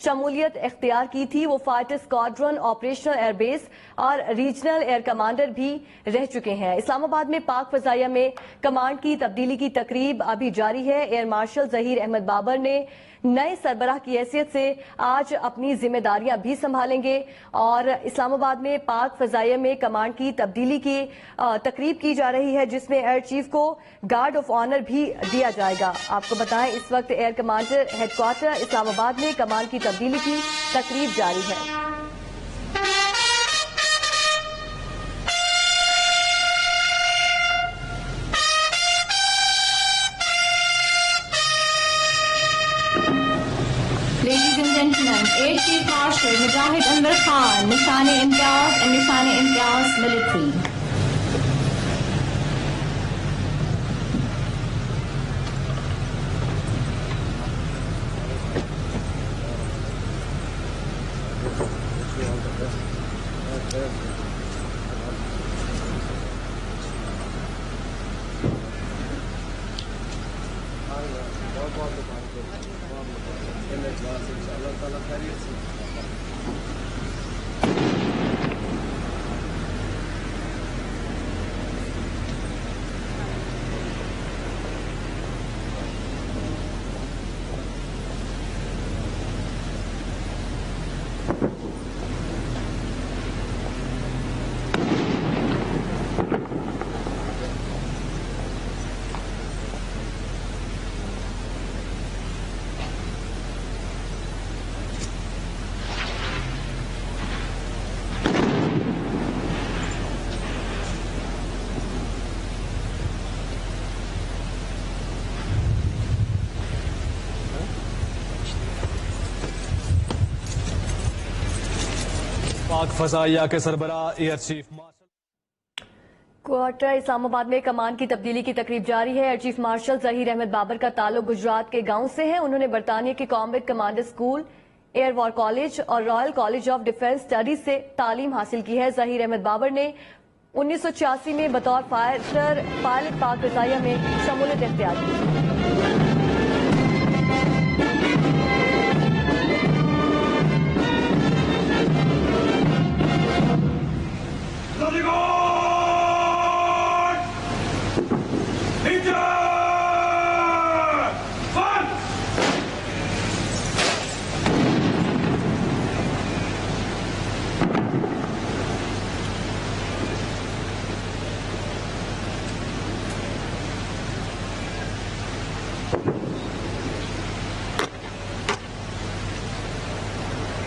शमूलियत इख्तियार की थी। वो फाइटर स्क्वाड्रन, ऑपरेशनल एयरबेस और रीजनल एयर कमांडर भी रह चुके हैं। इस्लामाबाद में पाक फजाइया में कमांड की तब्दीली की तकरीब अभी जारी है। एयर मार्शल जहीर अहमद बाबर ने नए सरबराह की हैसियत से आज अपनी जिम्मेदारियां भी संभालेंगे और इस्लामाबाद में पाक फजाइया में कमांड की तब्दीली की तकरीब की जा रही है, जिसमें एयर चीफ को गार्ड ऑफ ऑनर भी दिया जाएगा। आपको बताएं, इस वक्त एयर कमांडर हेडक्वार्टर इस्लामाबाद में कमांड की तब्दीली की तकरीब जारी है। Ladies and gentlemen, Air Chief Marshal Mujahid Anwar Khan, Nishan-e-Imtiaz and Nishan-e-Imtiaz Military. Pak फजाइया के सरबराह air chief marshal quarter Islamabad में कमान की तब्दीली की तकरीब जारी है। Air chief marshal Zaheer Ahmed Babar का ताल्लुक गुजरात के गांव से है। उन्होंने बरतानिया के combat commander school, air war college और royal college of defence studies से तालीम हासिल की है। जहीर अहमद बाबर ने 1986 में बतौर फाइटर पायलट पाक फजाइया में शमूलियत इख्तियार की।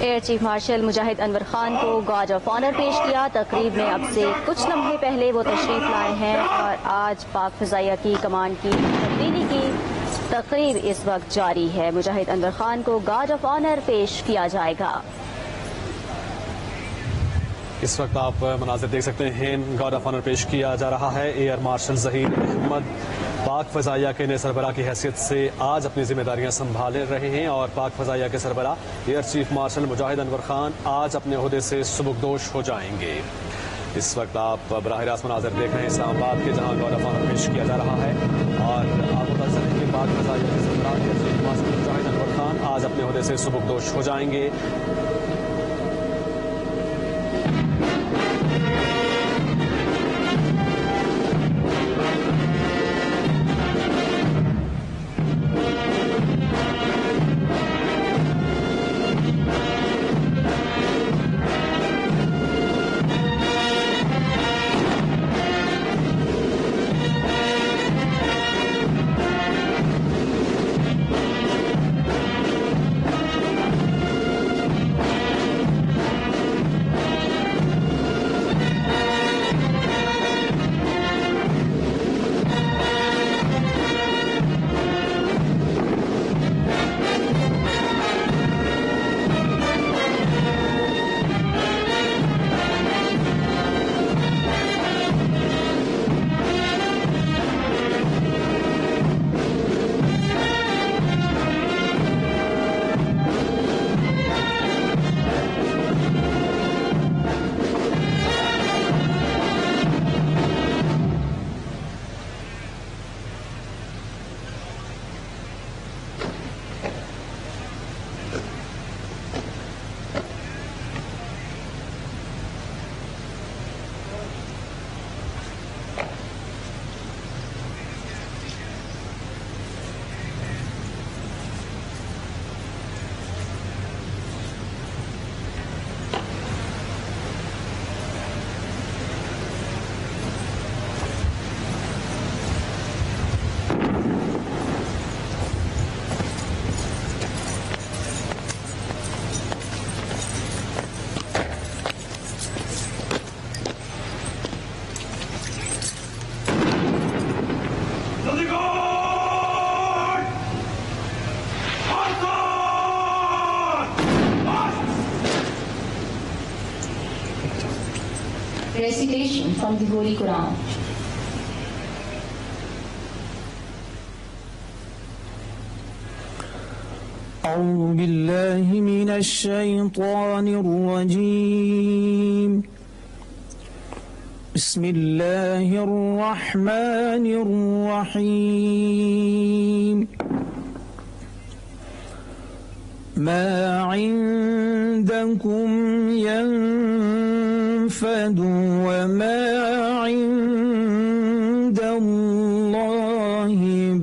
एयर चीफ मार्शल मुजाहिद अनवर खान को गार्ड ऑफ ऑनर पेश किया। तकरीब में अब से कुछ लम्हे पहले वो तशरीफ लाए हैं और आज पाक फजाइया की कमांड की तब्दीली की तकरीब इस वक्त जारी है। मुजाहिद अनवर खान को गार्ड ऑफ ऑनर पेश किया जाएगा। इस वक्त आप मनाज़िर देख सकते हैं, गार्ड ऑफ ऑनर पेश किया जा रहा है। एयर मार्शल जहीर अहमद पाक फजाइया के नए सरबराह की हैसियत से आज अपनी जिम्मेदारियां संभाल रहे हैं और पाक फजाइया के सरबराह एयर चीफ मार्शल मुजाहिद अनवर खान आज अपने ओहदे से सुबुकदोश हो जाएंगे। इस वक्त आप बराह रास्त मनाज़िर देख रहे हैं इस्लामाबाद के, जहां गार्ड ऑफ ऑनर पेश किया जा रहा है और आपको बता चलें कि पाक फजाइया के सरबराह एयर चीफ मार्शल मुजाहिद अनवर खान आज अपने ओहदे से सुबुकदोश हो जाएंगे। Recitation from the Holy Quran. أعوذ بالله من الشيطان الرجيم بسم الله الرحمن الرحيم ما عندكم ينفد وما عند الله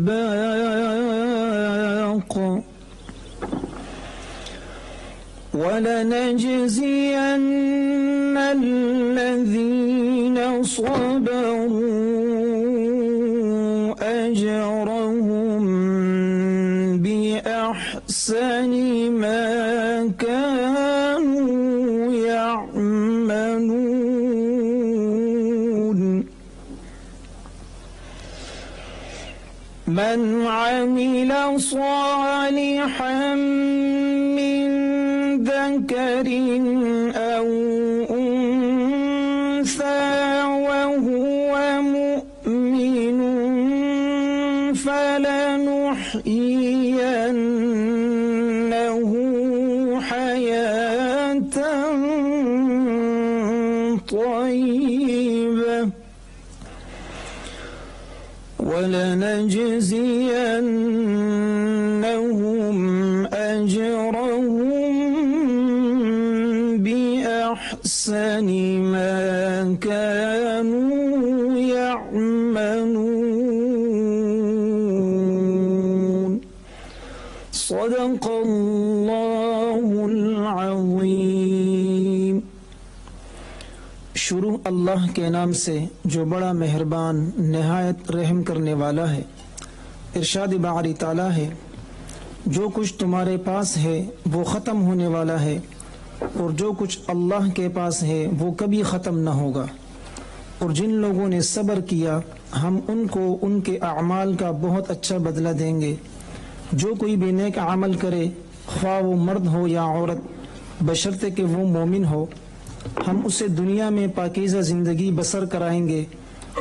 باق ولنجزين الذين صبروا أجرهم بأحسن ما كانوا يعملون من عمل صالحا من ذكر أو أنثى وهو مؤمن فلنحيينه حياة طيبة ولنجزينهم أجرهم بأحسن ما كانوا يعملون صدق الله العظيम। शुरू अल्लाह के नाम से जो बड़ा मेहरबान निहायत रहम करने वाला है। इरशाद बारी ताला है, जो कुछ तुम्हारे पास है वो ख़त्म होने वाला है और जो कुछ अल्लाह के पास है वो कभी ख़त्म न होगा। और जिन लोगों ने सब्र किया हम उनको उनके अमाल का बहुत अच्छा बदला देंगे। जो कोई भी नेक अमल करे ख्वाह वो मर्द हो या औरत, बशर्ते कि वो मोमिन हो, हम उसे दुनिया में पाकीज़ा ज़िंदगी बसर कराएंगे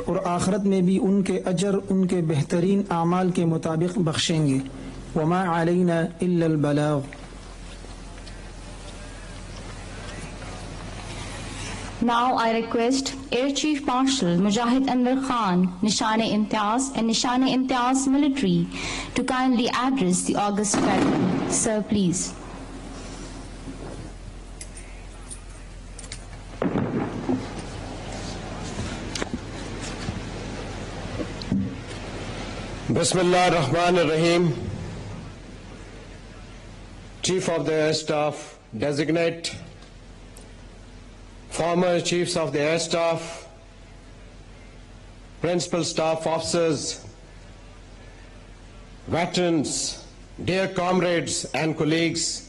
और आखिरत में भी उनके अजर उनके बेहतरीन अमाल के मुताबिक बख्शेंगे। वमा अलैना इल्लल बलाग। Now I request Air Chief Marshal Mujahid Anwar Khan, Nishan-e-Imtiaz and Nishan-e-Imtiaz Military to kindly address the august gathering. Sir, please. Bismillah ar-Rahman ar-Rahim. Chief of the Air Staff designate, former Chiefs of the Air Staff, Principal Staff Officers, veterans, dear comrades and colleagues,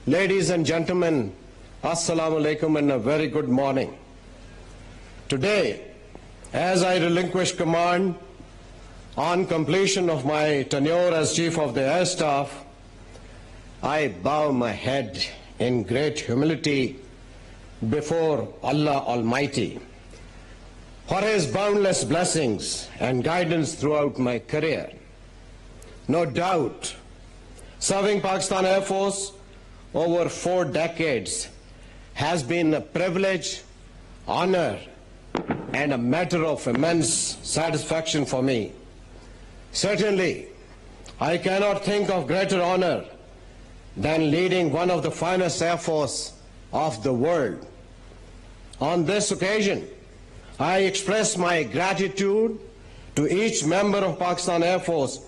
ladies and gentlemen, Assalamu alaikum and a very good morning. Today, as I relinquish command on completion of my tenure as Chief of the Air Staff, I bow my head in great humility before Allah Almighty for His boundless blessings and guidance throughout my career. No doubt, serving Pakistan Air Force over 4 decades has been a privilege, honor, and a matter of immense satisfaction for me. Certainly, I cannot think of greater honor than leading one of the finest air force of the world. On this occasion, I express my gratitude to each member of Pakistan Air Force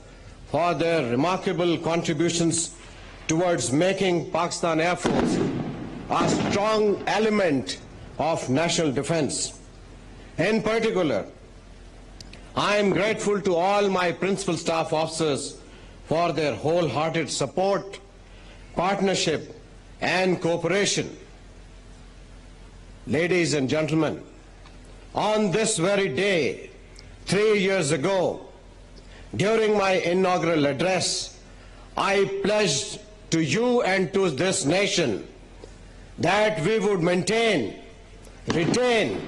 for their remarkable contributions towards making Pakistan Air Force a strong element of national defense. In particular, I am grateful to all my principal staff officers for their wholehearted support, partnership, and cooperation. Ladies and gentlemen, on this very day, 3 years ago, during my inaugural address, I pledged to you and to this nation that we would maintain, retain,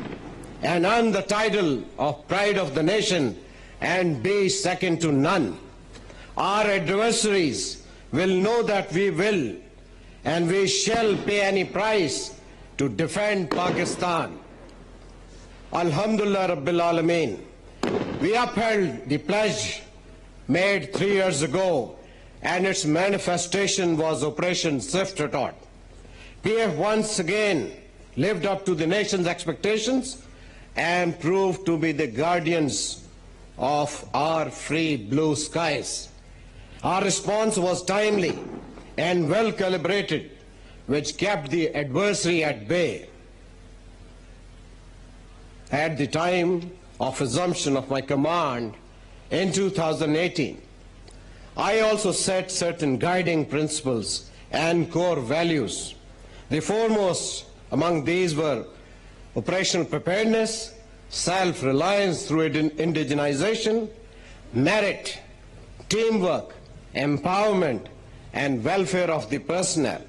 and earn the title of pride of the nation and be second to none. Our adversaries will know that we will and we shall pay any price to defend Pakistan. Alhamdulillah Rabbil Alameen. We upheld the pledge made 3 years ago, and its manifestation was Operation Swift Retort. PF once again lived up to the nation's expectations and proved to be the guardians of our free blue skies. Our response was timely and well calibrated, which kept the adversary at bay. At the time of assumption of my command in 2018, I also set certain guiding principles and core values. The foremost among these were operational preparedness, self-reliance through indigenization, merit, teamwork, empowerment, and welfare of the personnel.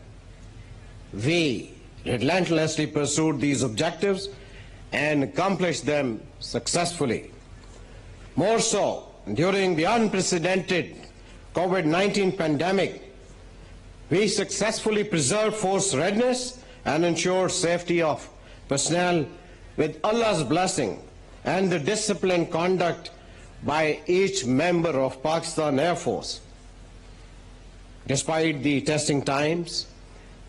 We relentlessly pursued these objectives and accomplished them successfully. More so, during the unprecedented COVID-19 pandemic, we successfully preserved force readiness and ensured safety of personnel with Allah's blessing and the disciplined conduct by each member of Pakistan Air Force. Despite the testing times,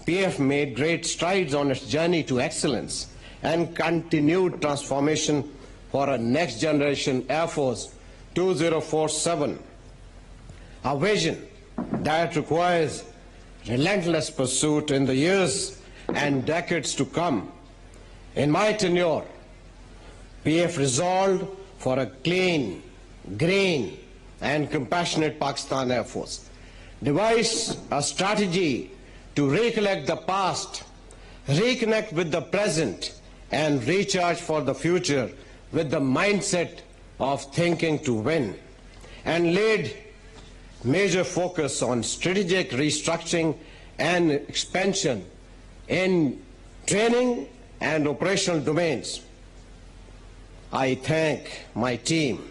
PF made great strides on its journey to excellence and continued transformation for a next generation Air Force 2047, a vision that requires relentless pursuit in the years and decades to come. In my tenure, PF resolved for a clean, green, and compassionate Pakistan Air Force, devised a strategy to recollect the past, reconnect with the present, and recharge for the future with the mindset of thinking to win, and laid major focus on strategic restructuring and expansion in training and operational domains. I thank my team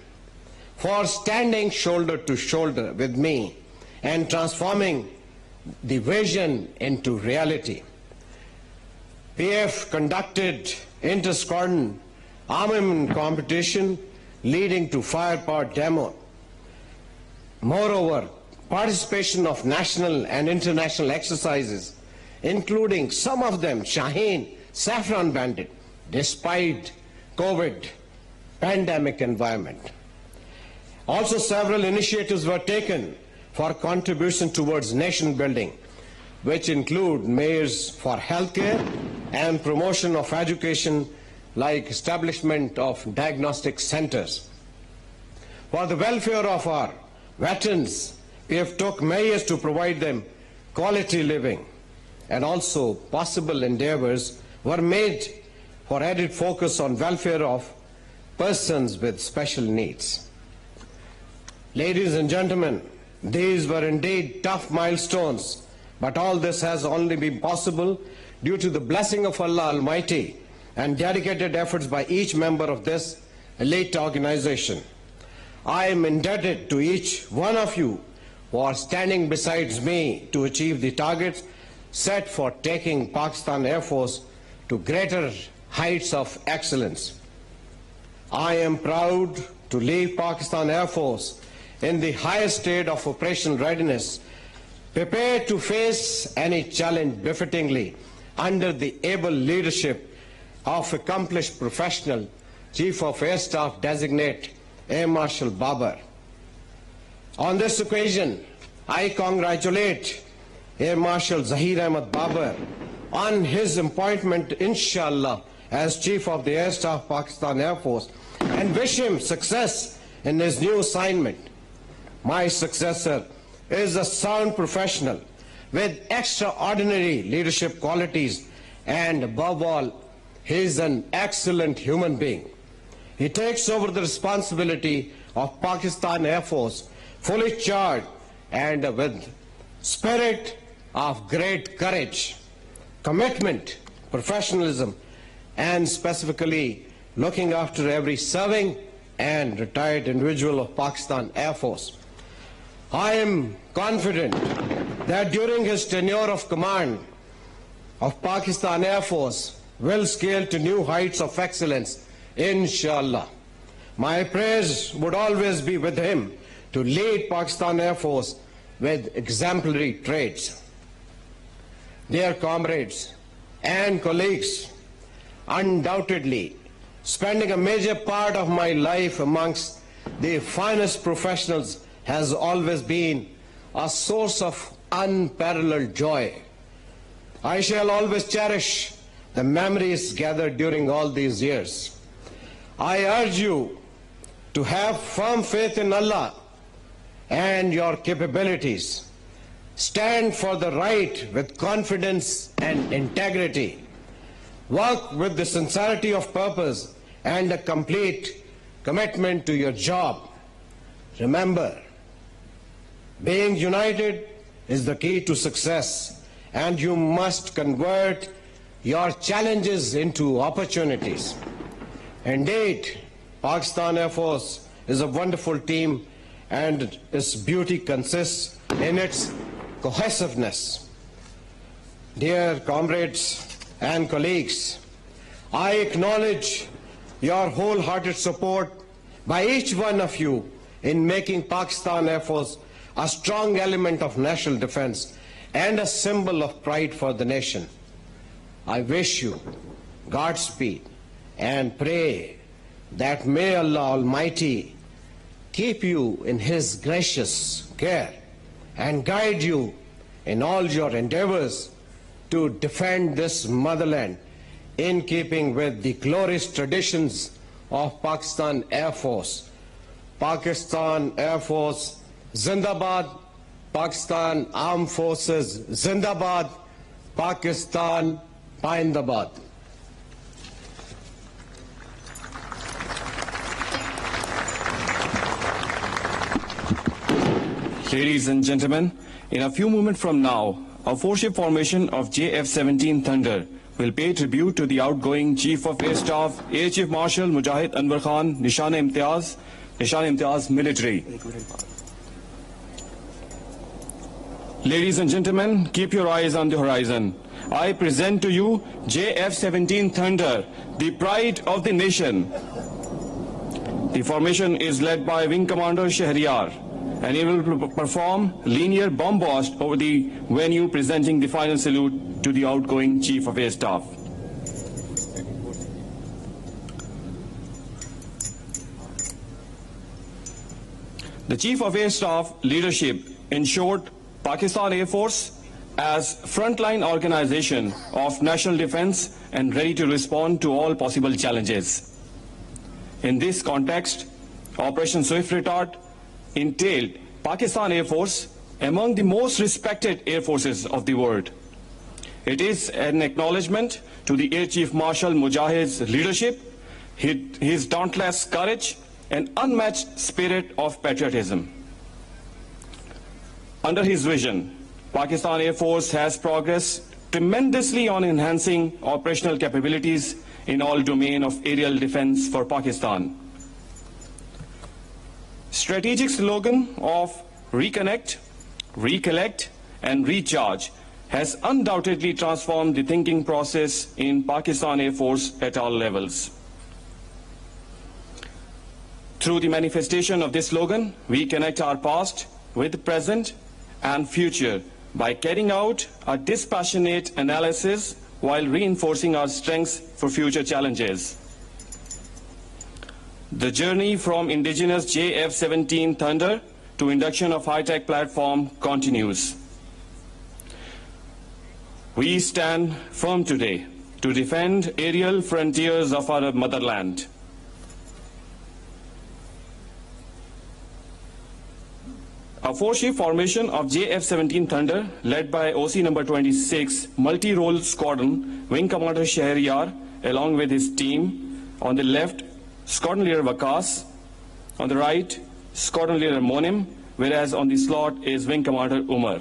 for standing shoulder to shoulder with me and transforming the vision into reality. PF conducted inter-squadron armament competition leading to firepower demo. Moreover, participation of national and international exercises, including some of them Shaheen, Saffron Bandit, despite COVID pandemic environment. Also, several initiatives were taken for contribution towards nation building, which include measures for healthcare and promotion of education, like establishment of diagnostic centers. For the welfare of our veterans, we have took measures to provide them quality living, and also possible endeavors were made for added focus on welfare of persons with special needs. Ladies and gentlemen, these were indeed tough milestones, but all this has only been possible due to the blessing of Allah Almighty and dedicated efforts by each member of this elite organization. I am indebted to each one of you for standing beside me to achieve the targets set for taking Pakistan Air Force to greater heights of excellence. I am proud to leave Pakistan Air Force in the highest state of operational readiness, prepared to face any challenge befittingly under the able leadership of accomplished professional Chief of Air Staff Designate Air Marshal Babar. On this occasion, I congratulate Air Marshal Zahir Ahmad Babar on his appointment, inshallah, as Chief of the Air Staff Pakistan Air Force, and wish him success in his new assignment. My successor is a sound professional with extraordinary leadership qualities, and above all, he is an excellent human being. He takes over the responsibility of Pakistan Air Force fully charged and with spirit of great courage, commitment, professionalism, and specifically looking after every serving and retired individual of Pakistan Air Force. I am confident that during his tenure of command of Pakistan Air Force will scale to new heights of excellence, inshallah. My prayers would always be with him to lead Pakistan Air Force with exemplary traits. Dear comrades and colleagues, undoubtedly spending a major part of my life amongst the finest professionals has always been a source of unparalleled joy. I shall always cherish the memories gathered during all these years. I urge you to have firm faith in Allah and your capabilities. Stand for the right with confidence and integrity. Work with the sincerity of purpose and a complete commitment to your job. Remember, being united is the key to success, and you must convert your challenges into opportunities. Indeed, Pakistan Air Force is a wonderful team, and its beauty consists in its cohesiveness. Dear comrades and colleagues, I acknowledge your wholehearted support by each one of you in making Pakistan Air Force a strong element of national defense and a symbol of pride for the nation. I wish you Godspeed and pray that may Allah Almighty keep you in His gracious care and guide you in all your endeavors to defend this motherland in keeping with the glorious traditions of Pakistan Air Force. Pakistan Air Force Zindabad, Pakistan Armed Forces Zindabad, Pakistan Paindabad. Ladies and gentlemen, in a few moments from now, a four-ship formation of JF-17 Thunder will pay tribute to the outgoing Chief of Air Staff, Air Chief Marshal Mujahid Anwar Khan, Nishan-e-Imtiaz Military. Ladies and gentlemen, keep your eyes on the horizon. I present to you JF-17 Thunder, the pride of the nation. The formation is led by Wing Commander Shahryar, and he will perform linear bomb blast over the venue, presenting the final salute to the outgoing Chief of Air Staff. The Chief of Air Staff leadership ensured Pakistan Air Force as frontline organization of national defense and ready to respond to all possible challenges. In this context, Operation Swift Retard entailed Pakistan Air Force among the most respected air forces of the world. It is an acknowledgement to the Air Chief Marshal Mujahid's leadership, his dauntless courage, and unmatched spirit of patriotism. Under his vision, Pakistan Air Force has progressed tremendously on enhancing operational capabilities in all domains of aerial defense for Pakistan. Strategic slogan of reconnect, recollect, and recharge has undoubtedly transformed the thinking process in Pakistan Air Force at all levels. Through the manifestation of this slogan, we connect our past with the present and future by carrying out a dispassionate analysis while reinforcing our strengths for future challenges. The journey from indigenous JF-17 Thunder to induction of high-tech platform continues. We stand firm today to defend aerial frontiers of our motherland. A four-ship formation of JF-17 Thunder, led by OC number 26 multi-role squadron, Wing Commander Shahryar, along with his team. On the left, Squadron Leader Waqas. On the right, Squadron Leader Monim, whereas on the slot is Wing Commander Umar.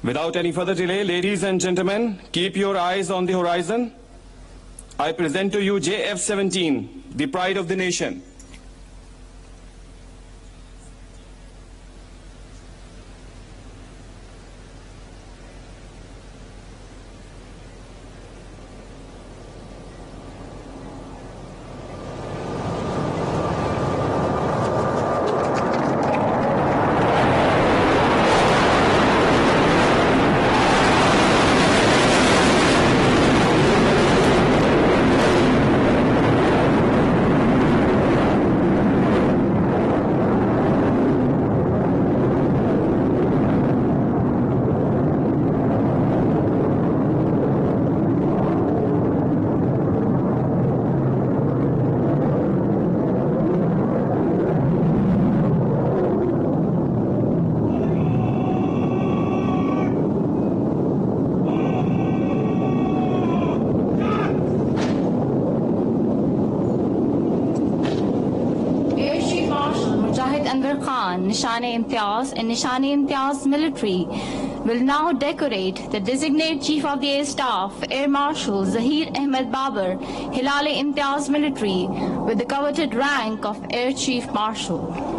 Without any further delay, ladies and gentlemen, keep your eyes on the horizon. I present to you JF-17, the pride of the nation. Anwar Khan, Nishan-e-Imtiaz and Nishan-e-Imtiaz military will now decorate the designated Chief of the Air Staff, Air Marshal Zahir Ahmed Babar, Hilal-e-Imtiaz military with the coveted rank of Air Chief Marshal.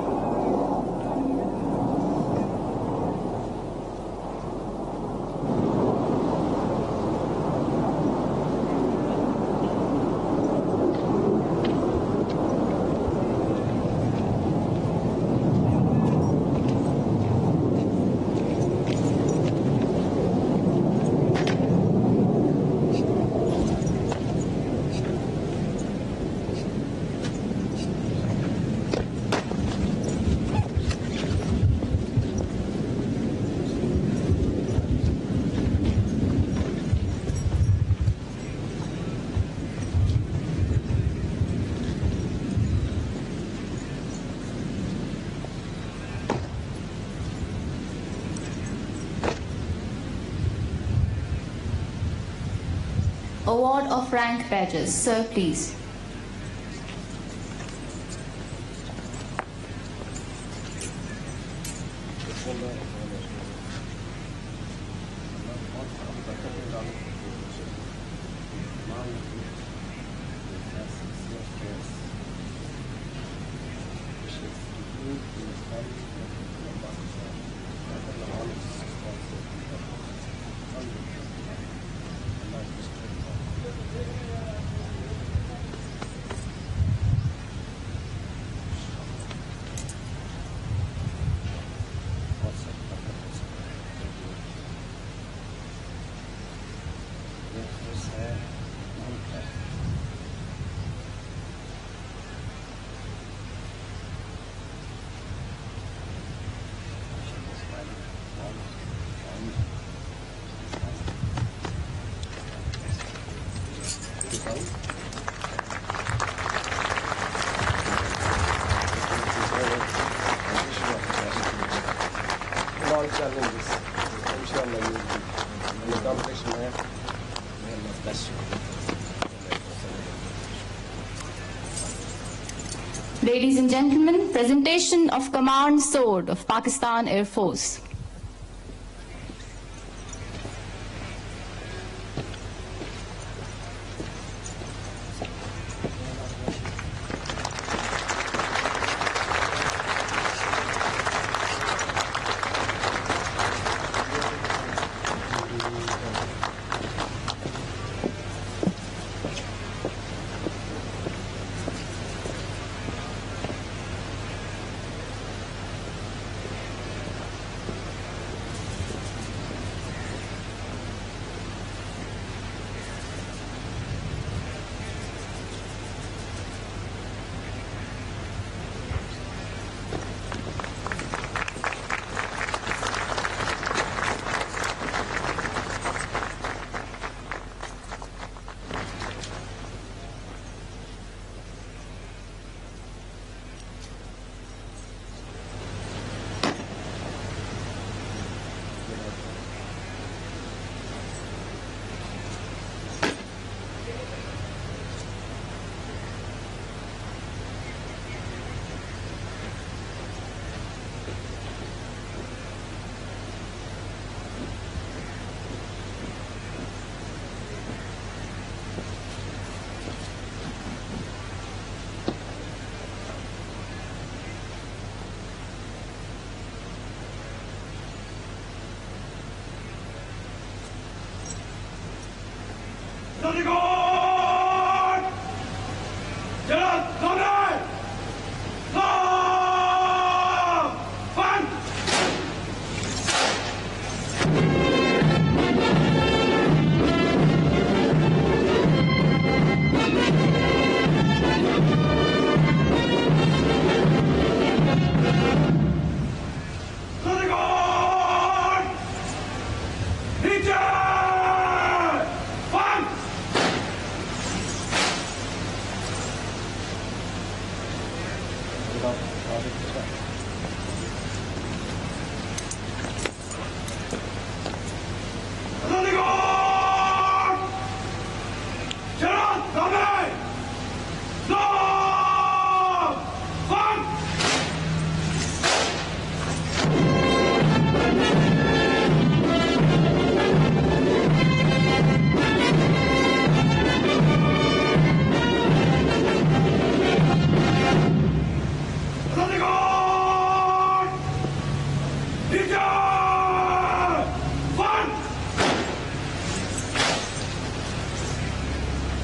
Award of rank badges. Sir, please. Ladies and gentlemen, presentation of Command Sword of Pakistan Air Force.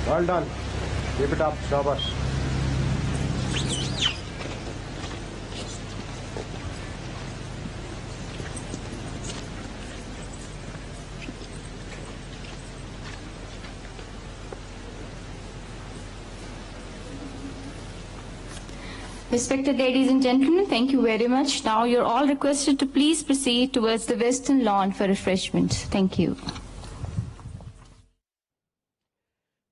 Well done. Keep it up. Shabash. Respected ladies and gentlemen, thank you very much. Now you're all requested to please proceed towards the western lawn for refreshment. Thank you.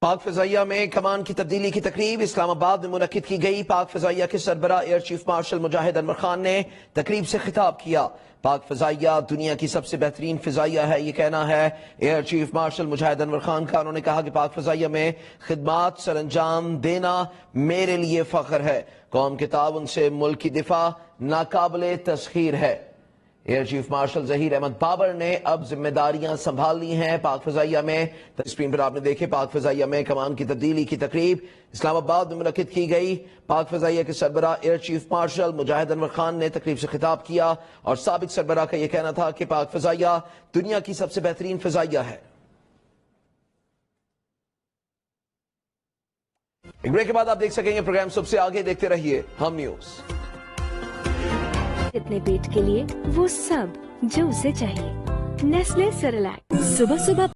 पाक फ़िज़ाइया में कमान की तब्दीली की तकरीब इस्लामाबाद में मुनक्किद की गई। पाक फ़िज़ाइया के सरबरा एयर चीफ मार्शल मुजाहिद अनवर खान ने तकरीब से खिताब किया। पाक फ़िज़ाइया दुनिया की सबसे बेहतरीन फ़िज़ाइया है, ये कहना है एयर चीफ मार्शल मुजाहिद अनवर खान का। उन्होंने कहा कि पाक फ़िज़ाइया में खिदमात सरअंजाम देना मेरे लिए फ़ख्र है। कौम के ताउन से मुल्क की दिफा नाकाबिले तस्खीर है। Air chief marshal Zaheer Ahmed Babar ने अब जिम्मेदारियां संभाल ली हैं। पाक फ़िज़ाइया में स्क्रीन पर आपने देखे पाक फ़िज़ाइया में कमान की तब्दीली की तकरीब इस्लामाबाद में मुनक्किद की गई। पाक फ़िज़ाइया के सरबरा एयर चीफ मार्शल मुजाहिद अनवर खान ने तकरीब से खिताब किया और साबिक सरबरा का यह कहना था कि पाक फ़िज़ाइया दुनिया की सबसे बेहतरीन फ़िज़ाइया है। एक ब्रेक के बाद आप देख सकेंगे प्रोग्राम सबसे आगे। देखते रहिए हम न्यूज। अपने पेट के लिए वो सब जो उसे चाहिए। नेस्ले सेरेलैक सुबह सुबह